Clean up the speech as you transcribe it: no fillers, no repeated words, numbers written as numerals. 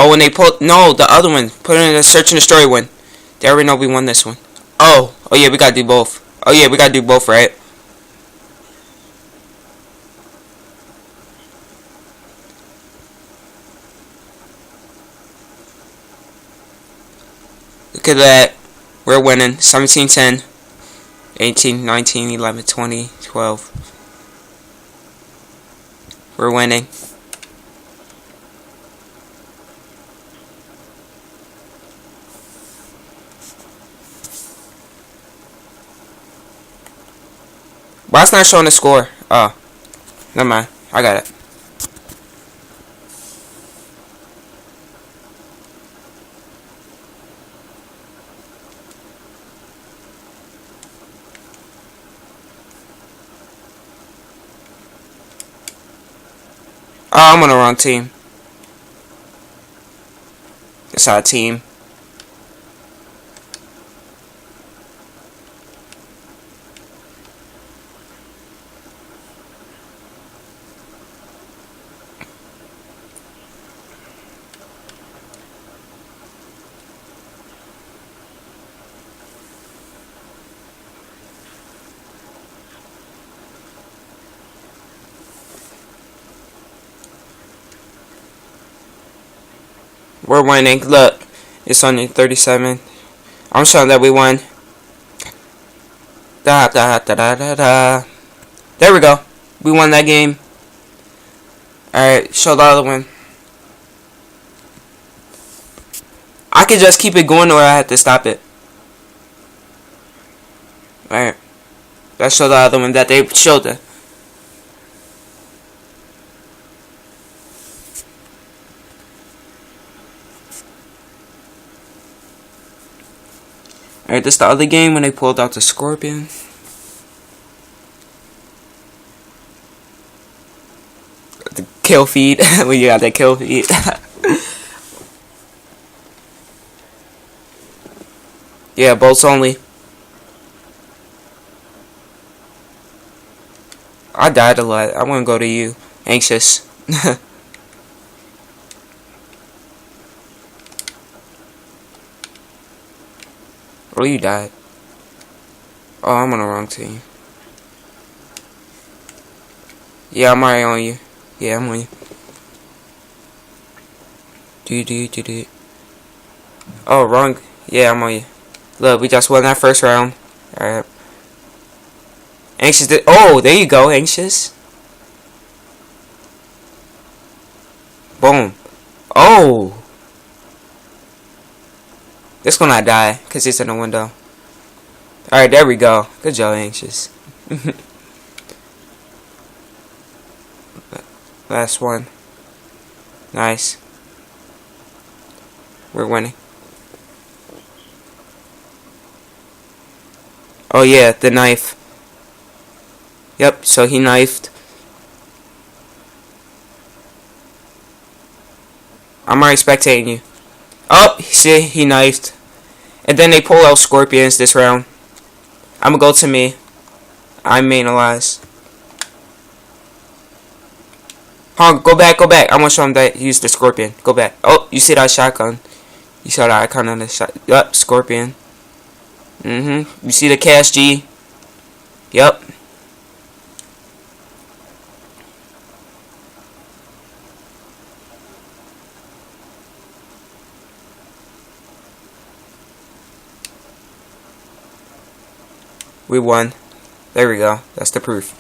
Oh, when they pulled... No, the other one. Put it in the search and destroy one. They already know we won this one. Oh. Oh, yeah, we gotta do both. Oh, yeah, we gotta do both, right? Look at that. We're winning. 17, 10, 18, 19, 11, 20, 12. We're winning. Why it's not showing the score? Oh. Never mind. I got it. Oh, I'm on the wrong team. It's our team. We're winning. Look, it's only 37. I'm showing that we won. Da da da da da da. There we go. We won that game. Alright, show the other one. I could just keep it going or I have to stop it. Alright. Let's show the other one that they showed it. Alright, this is the other game when they pulled out the Scorpion. The kill feed. When you got that kill feed. Yeah, bolts only. I died a lot. I want to go to you. Anxious. Oh, you died. Oh, I'm on the wrong team. Yeah, I'm already on you. Yeah, I'm on you. Do. Oh, wrong. Yeah, I'm on you. Look, we just won that first round. Alright. Anxious did. Oh, there you go, Anxious. Boom. Oh. This one I die, because it's in the window. Alright, there we go. Good job, Anxious. Last one. Nice. We're winning. Oh yeah, the knife. Yep, so he knifed. I'm already spectating you. Oh, see, he knifed. And then they pull out Scorpions this round. I'm gonna go to me. I'm main Elias. Go back. I want to show him that he used the Scorpion. Go back. Oh, you see that shotgun? You saw the icon on the shot. Yup, Scorpion. You see the KSG? Yup. We won. There we go. That's the proof.